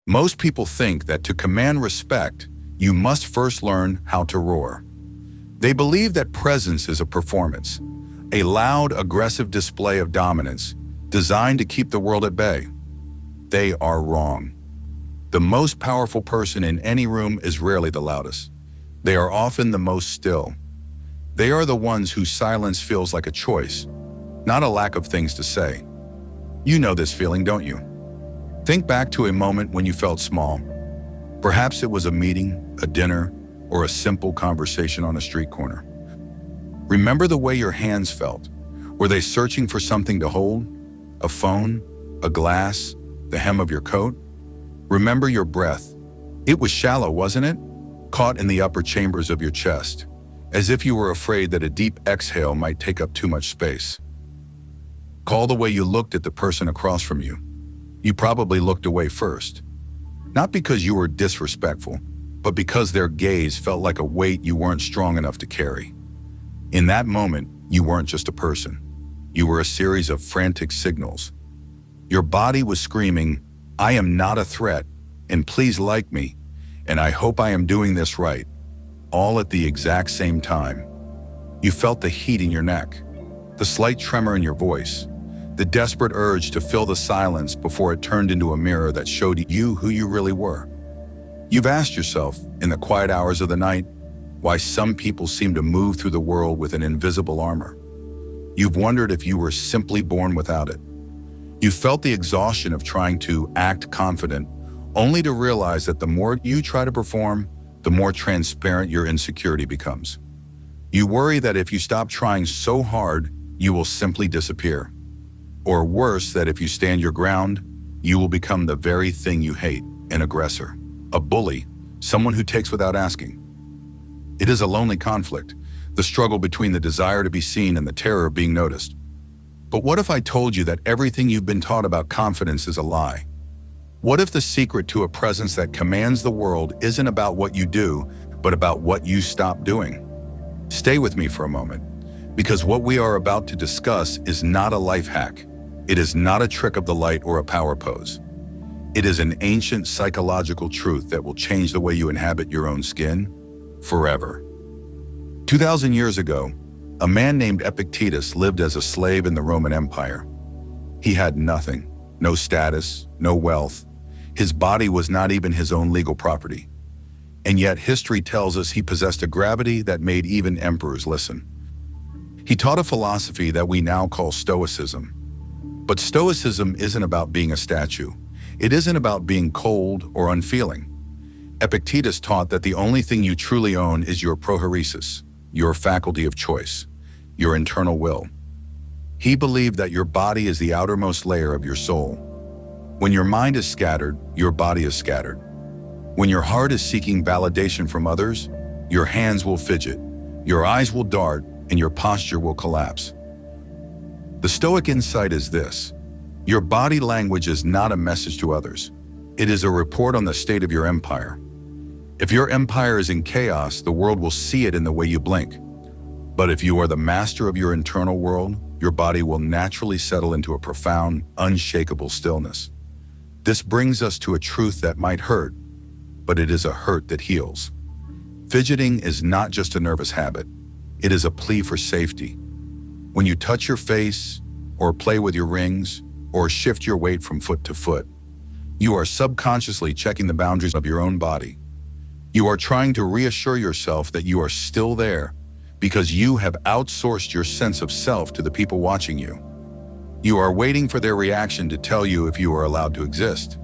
Most people think that to command respect, you must first learn how to roar. They believe that presence is a performance, a loud, aggressive display of dominance designed to keep the world at bay. They are wrong. The most powerful person in any room is rarely the loudest. They are often the most still. They are the ones whose silence feels like a choice, not a lack of things to say. You know this feeling, don't you? Think back to a moment when you felt small. Perhaps it was a meeting, a dinner, or a simple conversation on a street corner. Remember the way your hands felt? Were they searching for something to hold? A phone? A glass? The hem of your coat? Remember your breath. It was shallow, wasn't it? Caught in the upper chambers of your chest, as if you were afraid that a deep exhale might take up too much space. Call the way you looked at the person across from you. You probably looked away first. Not because you were disrespectful, but because their gaze felt like a weight you weren't strong enough to carry. In that moment, you weren't just a person. You were a series of frantic signals. Your body was screaming, "I am not a threat, and please like me, and I hope I am doing this right," all at the exact same time. You felt the heat in your neck, the slight tremor in your voice, the desperate urge to fill the silence before it turned into a mirror that showed you who you really were. You've asked yourself, in the quiet hours of the night, why some people seem to move through the world with an invisible armor. You've wondered if you were simply born without it. You felt the exhaustion of trying to act confident, only to realize that the more you try to perform, the more transparent your insecurity becomes. You worry that if you stop trying so hard, you will simply disappear. Or worse, that if you stand your ground, you will become the very thing you hate, an aggressor, a bully, someone who takes without asking. It is a lonely conflict, the struggle between the desire to be seen and the terror of being noticed. But what if I told you that everything you've been taught about confidence is a lie? What if the secret to a presence that commands the world isn't about what you do, but about what you stop doing? Stay with me for a moment, because what we are about to discuss is not a life hack. It is not a trick of the light or a power pose. It is an ancient psychological truth that will change the way you inhabit your own skin forever. 2,000 years ago, a man named Epictetus lived as a slave in the Roman Empire. He had nothing, no status, no wealth. His body was not even his own legal property. And yet history tells us he possessed a gravity that made even emperors listen. He taught a philosophy that we now call Stoicism. But Stoicism isn't about being a statue. It isn't about being cold or unfeeling. Epictetus taught that the only thing you truly own is your prohairesis, your faculty of choice, your internal will. He believed that your body is the outermost layer of your soul. When your mind is scattered, your body is scattered. When your heart is seeking validation from others, your hands will fidget, your eyes will dart, and your posture will collapse. The Stoic insight is this: your body language is not a message to others. It is a report on the state of your empire. If your empire is in chaos, the world will see it in the way you blink. But if you are the master of your internal world, your body will naturally settle into a profound, unshakable stillness. This brings us to a truth that might hurt, but it is a hurt that heals. Fidgeting is not just a nervous habit. It is a plea for safety. When you touch your face, or play with your rings, or shift your weight from foot to foot, you are subconsciously checking the boundaries of your own body. You are trying to reassure yourself that you are still there because you have outsourced your sense of self to the people watching you. You are waiting for their reaction to tell you if you are allowed to exist.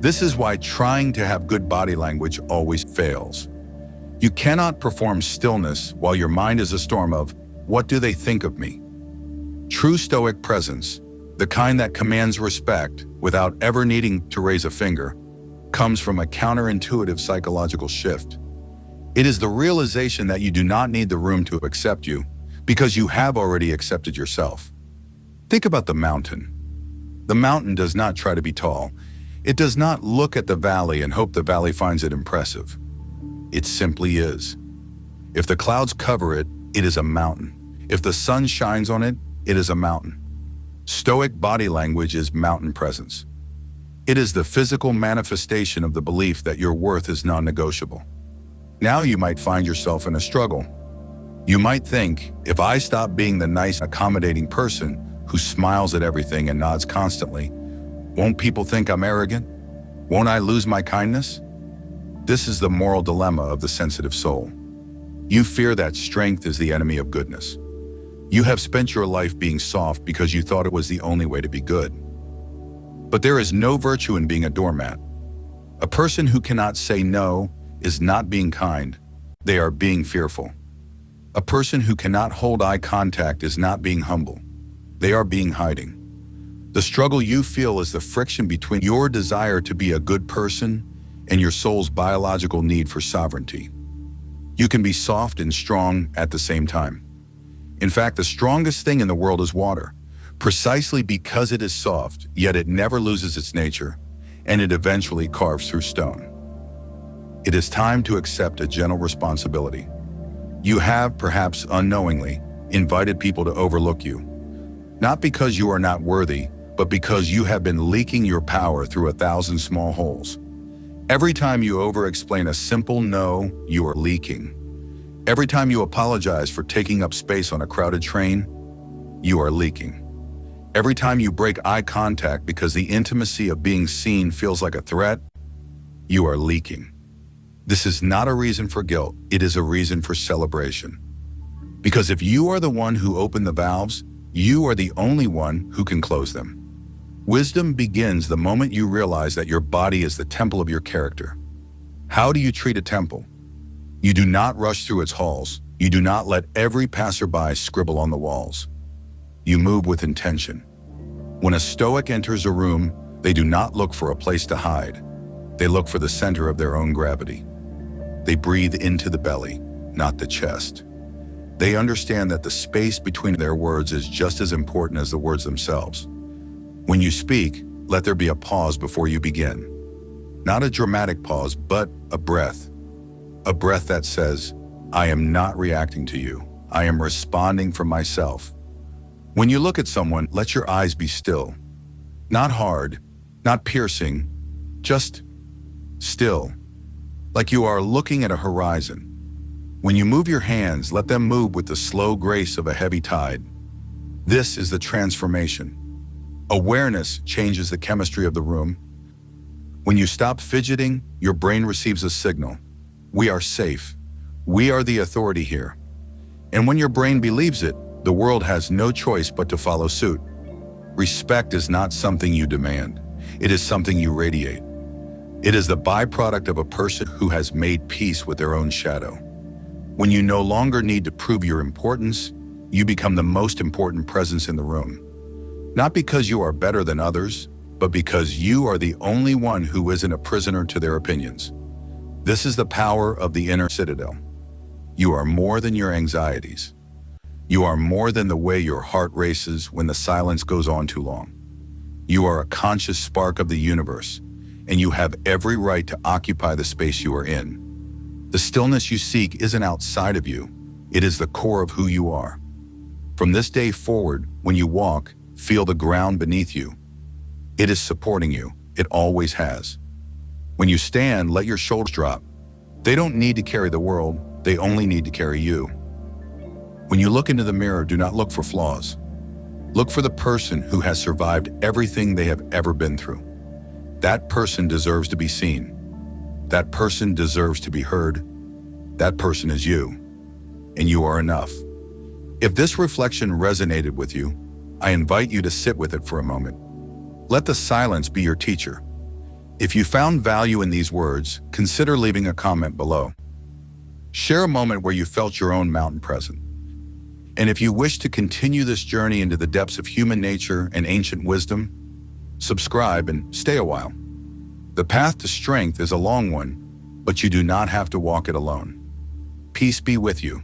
This is why trying to have good body language always fails. You cannot perform stillness while your mind is a storm of, "What do they think of me?" True Stoic presence, the kind that commands respect without ever needing to raise a finger, comes from a counterintuitive psychological shift. It is the realization that you do not need the room to accept you because you have already accepted yourself. Think about the mountain. The mountain does not try to be tall. It does not look at the valley and hope the valley finds it impressive. It simply is. If the clouds cover it, it is a mountain. If the sun shines on it, it is a mountain. Stoic body language is mountain presence. It is the physical manifestation of the belief that your worth is non-negotiable. Now you might find yourself in a struggle. You might think, if I stop being the nice, accommodating person who smiles at everything and nods constantly, won't people think I'm arrogant? Won't I lose my kindness? This is the moral dilemma of the sensitive soul. You fear that strength is the enemy of goodness. You have spent your life being soft because you thought it was the only way to be good. But there is no virtue in being a doormat. A person who cannot say no is not being kind. They are being fearful. A person who cannot hold eye contact is not being humble. They are being hiding. The struggle you feel is the friction between your desire to be a good person and your soul's biological need for sovereignty. You can be soft and strong at the same time. In fact, the strongest thing in the world is water, precisely because it is soft, yet it never loses its nature, and it eventually carves through stone. It is time to accept a gentle responsibility. You have, perhaps unknowingly, invited people to overlook you, not because you are not worthy, but because you have been leaking your power through 1,000 small holes. Every time you over-explain a simple no, you are leaking. Every time you apologize for taking up space on a crowded train, you are leaking. Every time you break eye contact because the intimacy of being seen feels like a threat, you are leaking. This is not a reason for guilt, it is a reason for celebration. Because if you are the one who opened the valves, you are the only one who can close them. Wisdom begins the moment you realize that your body is the temple of your character. How do you treat a temple? You do not rush through its halls. You do not let every passerby scribble on the walls. You move with intention. When a Stoic enters a room, they do not look for a place to hide. They look for the center of their own gravity. They breathe into the belly, not the chest. They understand that the space between their words is just as important as the words themselves. When you speak, let there be a pause before you begin. Not a dramatic pause, but a breath. A breath that says, I am not reacting to you. I am responding from myself. When you look at someone, let your eyes be still. Not hard, not piercing, just still. Like you are looking at a horizon. When you move your hands, let them move with the slow grace of a heavy tide. This is the transformation. Awareness changes the chemistry of the room. When you stop fidgeting, your brain receives a signal. We are safe. We are the authority here. And when your brain believes it, the world has no choice but to follow suit. Respect is not something you demand. It is something you radiate. It is the byproduct of a person who has made peace with their own shadow. When you no longer need to prove your importance, you become the most important presence in the room. Not because you are better than others, but because you are the only one who isn't a prisoner to their opinions. This is the power of the inner citadel. You are more than your anxieties. You are more than the way your heart races when the silence goes on too long. You are a conscious spark of the universe, and you have every right to occupy the space you are in. The stillness you seek isn't outside of you. It is the core of who you are. From this day forward, when you walk, feel the ground beneath you. It is supporting you. It always has. When you stand, let your shoulders drop. They don't need to carry the world. They only need to carry you. When you look into the mirror, do not look for flaws. Look for the person who has survived everything they have ever been through. That person deserves to be seen. That person deserves to be heard. That person is you, and you are enough. If this reflection resonated with you, I invite you to sit with it for a moment. Let the silence be your teacher. If you found value in these words, consider leaving a comment below. Share a moment where you felt your own mountain present. And if you wish to continue this journey into the depths of human nature and ancient wisdom, subscribe and stay a while. The path to strength is a long one, but you do not have to walk it alone. Peace be with you.